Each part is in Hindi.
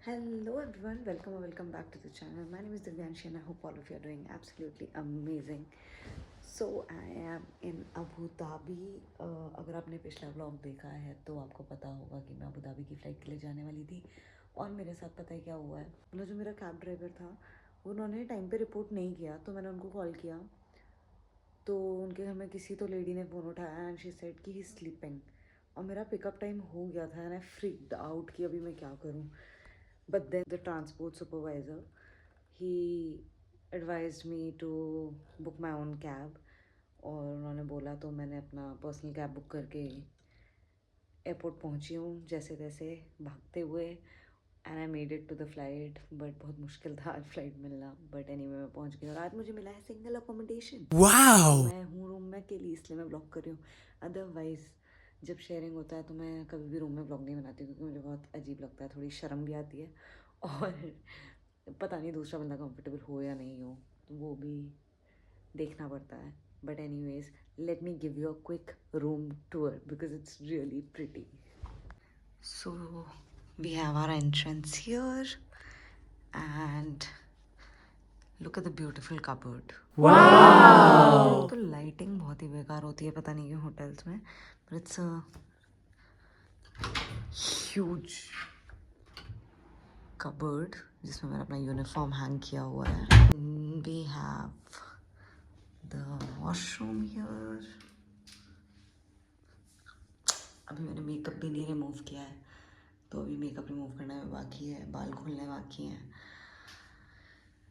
Hello everyone, welcome or welcome back to the channel. My name is Divyanshi and I hope all of you are doing absolutely amazing. So I am in Abu Dhabi. अगर आपने पिछला व्लॉग देखा है तो आपको पता होगा कि मैं अबू धाबी की फ़्लाइट के लिए जाने वाली थी और मेरे साथ पता है क्या हुआ है। मतलब जो मेरा कैब ड्राइवर था उन्होंने टाइम पे रिपोर्ट नहीं किया, तो मैंने उनको कॉल किया तो उनके घर में किसी तो लेडी ने फ़ोन उठाया एंड शी सेड कि ही स्लीपिंग। और मेरा पिकअप टाइम हो गया था एंड आई फ्रीक्ड आउट कि अभी मैं क्या करूँ। But then the transport supervisor, he advised me to book my own cab और उन्होंने बोला तो मैंने अपना पर्सनल कैब बुक करके एयरपोर्ट पहुंची हूँ जैसे तैसे भागते हुए and I made it to the flight. But बहुत मुश्किल था आज फ्लाइट मिलना, बट एनीवे मैं पहुंच गई और आज मुझे मिला है सिंगल अकोमोडेशन। वाओ! मैं हूँ रूम में अकेली इसलिए मैं ब्लॉग कर रही हूँ। अदरवाइज़ जब शेयरिंग होता है तो मैं कभी भी रूम में ब्लॉग नहीं बनाती क्योंकि मुझे बहुत अजीब लगता है, थोड़ी शर्म भी आती है और पता नहीं दूसरा बंदा कंफर्टेबल हो या नहीं हो तो वो भी देखना पड़ता है। But anyways let me give you a quick room tour because it's really pretty. So we have our entrance here and look at the beautiful cupboard. Wow! तो लाइटिंग बहुत ही बेकार होती है, पता नहीं क्यों होटल्स में, but it's a huge cupboard जिसमें मैंने अपना यूनिफॉर्म हैंग किया हुआ है। We have the washroom here. अभी मैंने मेकअप भी नहीं रिमूव किया है तो अभी मेकअप रिमूव करना है बाकी है, बाल खोलने बाकी हैं।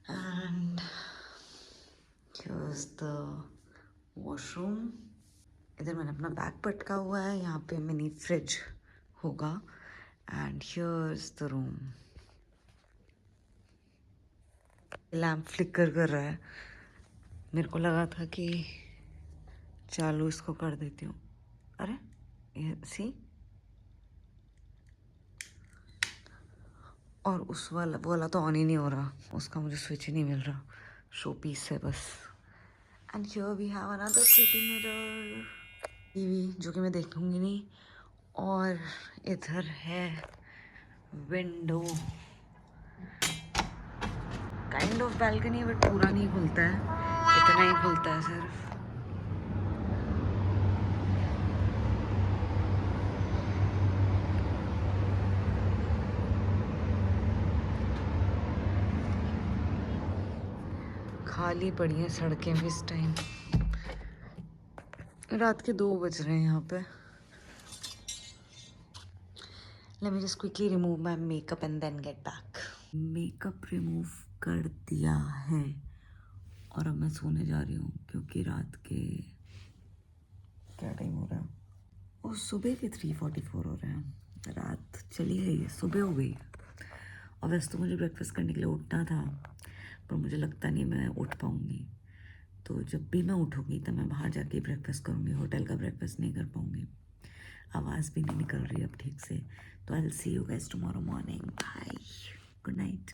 And here's the washroom. इधर मैंने अपना बैग पटका हुआ है, यहाँ पे मिनी फ्रिज होगा। And here's the room. Lamp flicker कर रहा है, मेरे को लगा था कि चालू इसको कर देती हूँ। अरे ये सी, और उस वाला वो वाला तो ऑन ही नहीं हो रहा, उसका मुझे स्विच ही नहीं मिल रहा, शो पीस है बस। And here we have another pretty mirror, TV जो कि मैं देखूंगी नहीं। और इधर है window, kind of balcony but पूरा नहीं खुलता है, इतना ही खुलता है सिर्फ। खाली पड़ी हैं सड़कें भी इस टाइम, रात के 2 बज रहे हैं यहाँ पे। Let me just quickly remove my makeup and then get back. Makeup remove कर दिया है और अब मैं सोने जा रही हूँ क्योंकि रात के क्या टाइम हो रहा है, और सुबह के 3:44 हो रहे हैं। रात चली गई है, सुबह हो गई। और वैसे तो मुझे ब्रेकफास्ट करने के लिए उठना था पर मुझे लगता नहीं मैं उठ पाऊँगी, तो जब भी मैं उठूँगी तब मैं बाहर जाके ब्रेकफास्ट करूँगी, होटल का ब्रेकफास्ट नहीं कर पाऊँगी। आवाज़ भी नहीं निकल रही अब ठीक से। तो I will see you guys tomorrow morning. Bye, good night.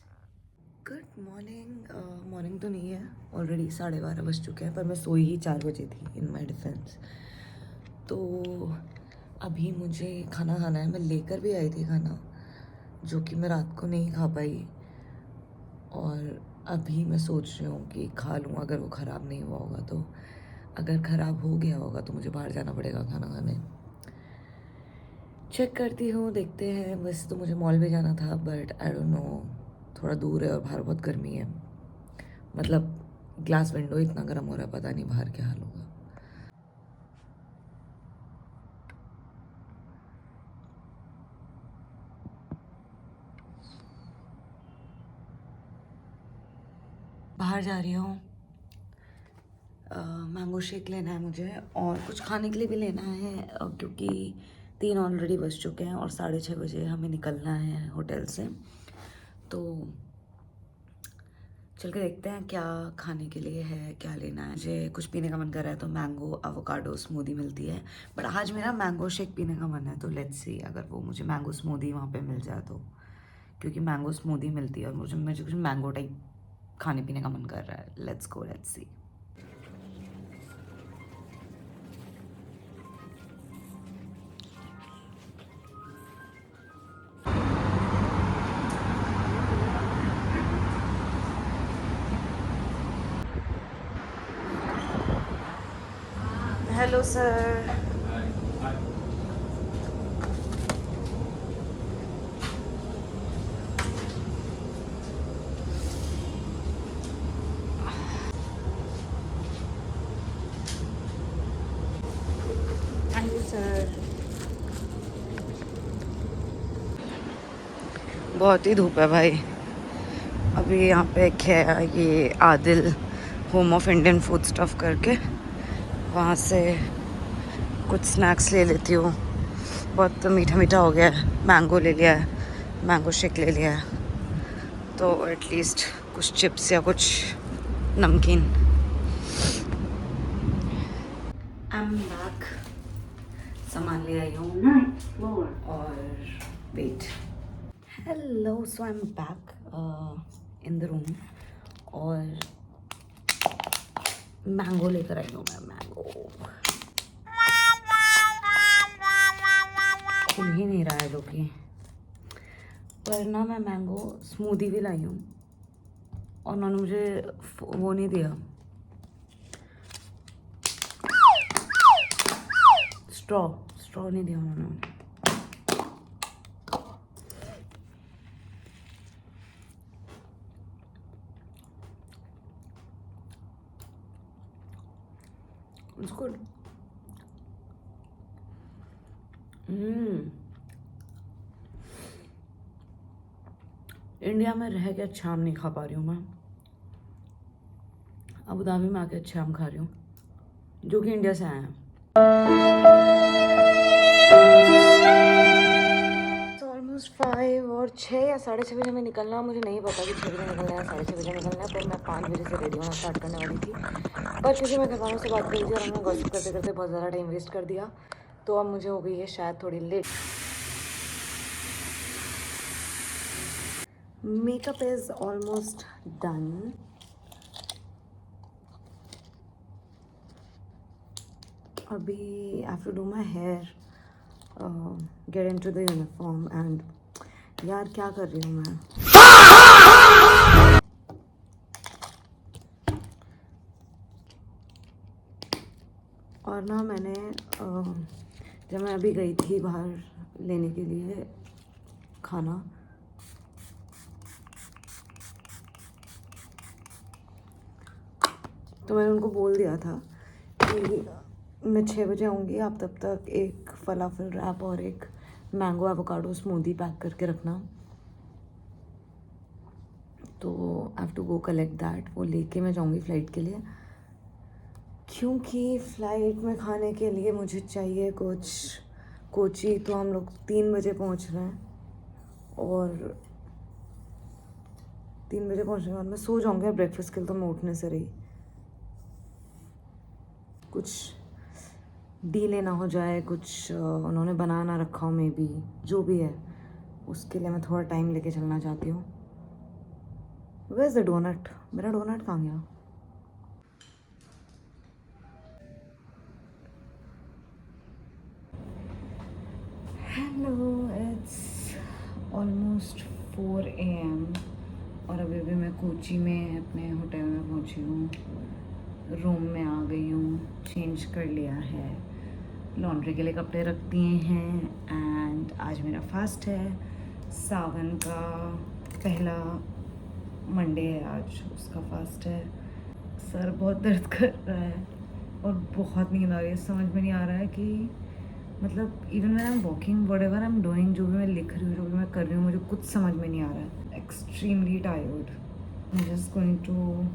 Good morning. Morning तो नहीं है, ऑलरेडी 12:30 बज चुके हैं, पर मैं सोई ही 4 बजे थी इन माई डिफेंस। तो अभी मुझे खाना खाना है, मैं लेकर भी आई थी खाना जो कि मैं रात को नहीं खा पाई, और अभी मैं सोच रही हूँ कि खा लूँ अगर वो ख़राब नहीं हुआ होगा तो। अगर ख़राब हो गया होगा तो मुझे बाहर जाना पड़ेगा खाना खाने। चेक करती हूँ, देखते हैं। वैसे तो मुझे मॉल भी जाना था बट आई डोंट नो, थोड़ा दूर है और बाहर बहुत गर्मी है। मतलब ग्लास विंडो इतना गर्म हो रहा है, पता नहीं बाहर क्या हाल होगा। बाहर जा रही हूँ, मैंगो शेक लेना है मुझे और कुछ खाने के लिए भी लेना है क्योंकि 3 ऑलरेडी बज चुके हैं और 6:30 बजे हमें निकलना है होटल से। तो चल के देखते हैं क्या खाने के लिए है, क्या लेना है। मुझे कुछ पीने का मन कर रहा है तो मैंगो एवोकाडो स्मूदी मिलती है, बट आज मेरा मैंगो शेक पीने का मन है तो लेट्स सी अगर वो मुझे मैंगो स्मूदी वहाँ पे मिल जाए तो, क्योंकि मैंगो स्मूदी मिलती है और मुझे कुछ मैंगो टाइप खाने पीने का मन कर रहा है। Let's go, let's see. Hello sir. Thank you sir. बहुत ही धूप है भाई। अभी यहाँ पे एक है ये Adil home of Indian food stuff करके, वहाँ से कुछ स्नैक्स ले लेती हूँ। बहुत मीठा मीठा हो गया है। मैंगो ले लिया है, मैंगो शेक ले लिया है, तो एटलीस्ट कुछ चिप्स या कुछ नमकीन। I am back. सामान ले आई हूँ और wait. Hello, so I am back in the room और मैंगो लेकर आई हूँ मैं। मैंगो खुल ही नहीं रहा है जो कि, पर ना मैं मैंगो स्मूदी भी लाई हूँ और उन्होंने मुझे वो नहीं दिया, स्ट्रॉ नहीं दिया उन्होंने। It's good. इंडिया में रह के अच्छा आम नहीं खा पा रही हूँ मैं। अबू धाबी में आके अच्छा आम खा रही हूँ, जो कि इंडिया से आए हैं। ऑलमोस्ट 5 और 6 या 6:30 बजे में निकलना। मुझे नहीं पता कि 6 बजे निकलना है, 6:30 बजे निकलना है, पर मैं 5 बजे से रेडी होना स्टार्ट करने वाली थी। पर क्योंकि मैं घर वालों से बात कर रही थी और हमने गॉसिप करते करते बहुत ज़्यादा टाइम वेस्ट कर दिया, तो अब मुझे हो गई है शायद थोड़ी late. Makeup is almost done. अभी I have to do my hair, get into the uniform and यार क्या कर रही हूँ मैं। और ना मैंने जब मैं अभी गई थी बाहर लेने के लिए खाना, तो मैंने उनको बोल दिया था कि मैं 6 बजे आऊँगी, आप तब तक एक फलाफल रैप और एक मैंगो एवोकाडो स्मूदी पैक करके रखना। तो I have to go collect that. वो लेके मैं जाऊँगी फ़्लाइट के लिए, क्योंकि फ़्लाइट में खाने के लिए मुझे चाहिए कुछ। कोची तो हम लोग 3 बजे पहुँच रहे हैं और 3 बजे पहुँचने के बाद मैं सो जाऊँगी। ब्रेकफास्ट के लिए तो मैं उठने से रही, कुछ डीले ना हो जाए, कुछ उन्होंने बना ना रखा हो, मे बी जो भी है, उसके लिए मैं थोड़ा टाइम लेके चलना चाहती हूँ। Where is the donut? मेरा डोनट कहाँ गया? हेलो, इट्स ऑलमोस्ट 4 AM और अभी भी मैं कोची में अपने होटल में पहुँची हूँ। रूम में आ गई हूँ, चेंज कर लिया है, लॉन्ड्री के लिए कपड़े रख दिए हैं एंड आज मेरा फास्ट है। सावन का पहला मंडे है आज, उसका फास्ट है। सर बहुत दर्द कर रहा है और बहुत नींद आ रही है। समझ में नहीं आ रहा है कि मतलब even when I am walking, whatever I am doing, जो भी मैं लिख रही हूँ, जो भी मैं कर रही हूँ, मुझे कुछ समझ में नहीं आ रहा है। Extremely tired. I am just going to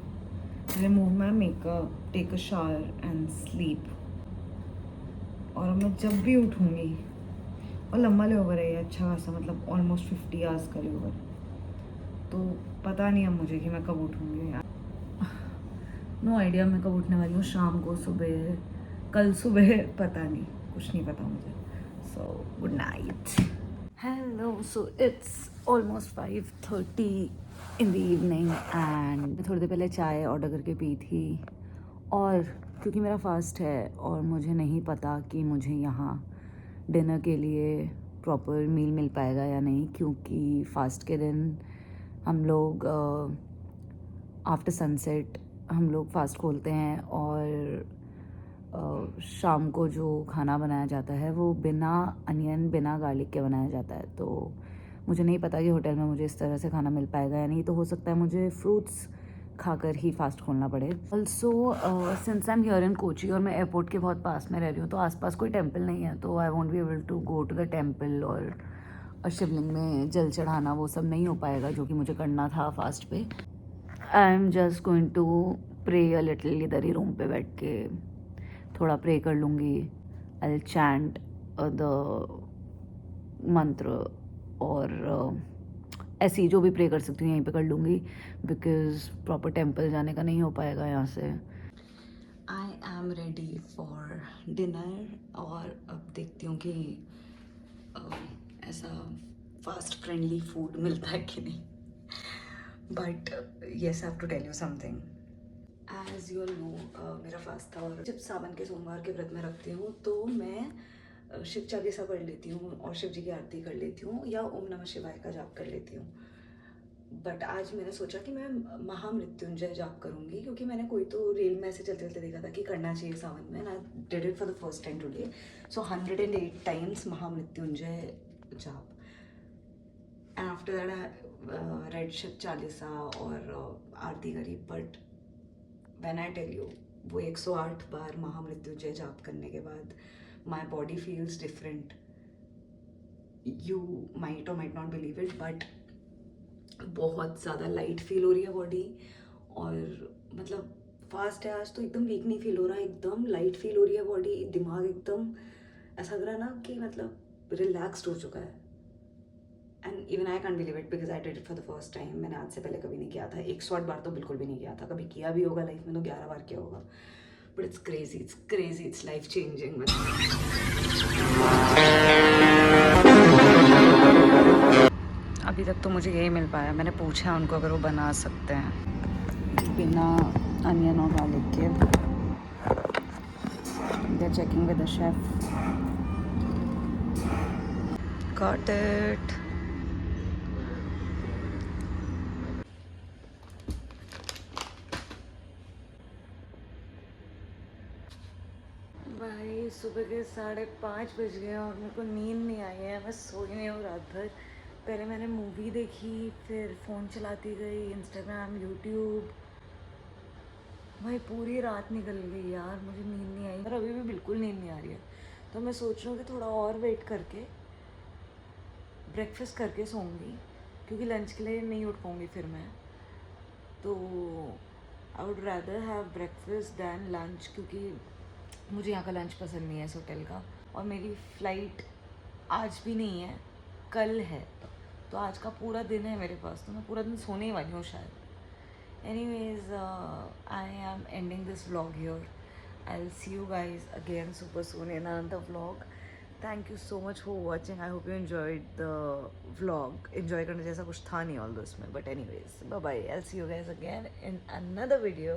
remove my makeup, take a shower and sleep. और मैं जब भी उठूँगी, और लंबा लेओवर है ये अच्छा खासा, मतलब ऑलमोस्ट 50 आवर्स का लेओवर, तो पता नहीं अब मुझे कि मैं कब उठूँगी। नो आइडिया मैं कब उठने वाली हूँ, शाम को, सुबह, कल सुबह, पता नहीं, कुछ नहीं पता मुझे। So good night. Hello, so it's almost 5:30 in the evening and थोड़ी देर पहले चाय ऑर्डर करके पी थी। और क्योंकि मेरा फास्ट है और मुझे नहीं पता कि मुझे यहाँ डिनर के लिए प्रॉपर मील मिल पाएगा या नहीं, क्योंकि फास्ट के दिन हम लोग आफ्टर सनसेट हम लोग फास्ट खोलते हैं और शाम को जो खाना बनाया जाता है वो बिना अनियन बिना गार्लिक के बनाया जाता है। तो मुझे नहीं पता कि होटल में मुझे इस तरह से खाना मिल पाएगा या नहीं, तो हो सकता है मुझे फ्रूट्स खाकर ही फास्ट खोलना पड़े। Also since I am here in Kochi और मैं एयरपोर्ट के बहुत पास में रह रही हूँ, तो आसपास कोई टेम्पल नहीं है, तो I won't be able to go to the temple और शिवलिंग में जल चढ़ाना वो सब नहीं हो पाएगा जो कि मुझे करना था फास्ट पे। I am just going to pray a little, इधर ही रूम पे बैठ के थोड़ा प्रे कर लूँगी। आई विल चैंट द मंत्र और ऐसी जो भी प्रे कर सकती हूँ यहीं पे कर लूँगी, बिकॉज प्रॉपर टेम्पल जाने का नहीं हो पाएगा यहाँ से। I am ready for dinner और अब देखती हूँ कि ऐसा फास्ट फ्रेंडली फूड मिलता है कि नहीं। But yes, I have to tell you something. As you know मेरा फास्ट था और जब सावन के सोमवार के व्रत में रखती हूँ तो मैं शिव चालीसा पढ़ लेती हूँ और शिव जी की आरती कर लेती हूँ या ओम नमः शिवाय का जाप कर लेती हूँ। बट आज मैंने सोचा कि मैं महामृत्युंजय जाप करूँगी, क्योंकि मैंने कोई तो रील में ऐसे चलते चलते देखा था कि करना चाहिए सावन में, ना did it for the first time today. So 108 times Mahamrityunjay jaap. And after that read Shiv Chalisa और आरती करी। But when I tell you, वो 108 बार महामृत्युंजय जाप करने के बाद my body feels different. You might और might not believe it, but बहुत ज़्यादा लाइट फील हो रही है बॉडी। और मतलब फास्ट है आज तो एकदम वीक नहीं फील हो रहा, एकदम लाइट फील हो रही है बॉडी। दिमाग एकदम ऐसा लग रहा है ना कि मतलब रिलैक्स्ड हो चुका है। And even I can't believe it because I did it for the first time. मैंने आज से पहले कभी नहीं किया था, 108 बार तो बिल्कुल भी नहीं किया था। कभी किया भी होगा लाइफ में तो 11 बार किया होगा। But it's crazy, it's life changing. अभी तक तो मुझे यही मिल पाया। मैंने पूछा उनको अगर वो बना सकते हैं बिना अनियन और गार्लिक के। They are checking with the chef. Got it. भाई सुबह के 5:30 बज गए और मेरे को नींद नहीं आई है। मैं सोई नहीं हूँ रात भर। पहले मैंने मूवी देखी, फिर फ़ोन चलाती गई, इंस्टाग्राम, यूट्यूब। भाई पूरी रात निकल गई यार, मुझे नींद नहीं आई और अभी भी बिल्कुल नींद नहीं आ रही है। तो मैं सोच रही हूँ कि थोड़ा और वेट करके ब्रेकफास्ट करके सोऊंगी, क्योंकि लंच के लिए नहीं उठ पाऊँगी फिर मैं। तो I would rather have breakfast than lunch, क्योंकि मुझे यहाँ का लंच पसंद नहीं है इस होटल का। और मेरी फ़्लाइट आज भी नहीं है, कल है। तो आज का पूरा दिन है मेरे पास, तो मैं पूरा दिन सोने ही वाली हूँ शायद। Anyways, I am ending this vlog here. I'll see you guys again super soon in another vlog. Thank you so much for watching. I hope you enjoyed the vlog. Enjoy करने जैसा कुछ था नहीं all this में, but anyways, bye bye. I'll see you guys again in another video.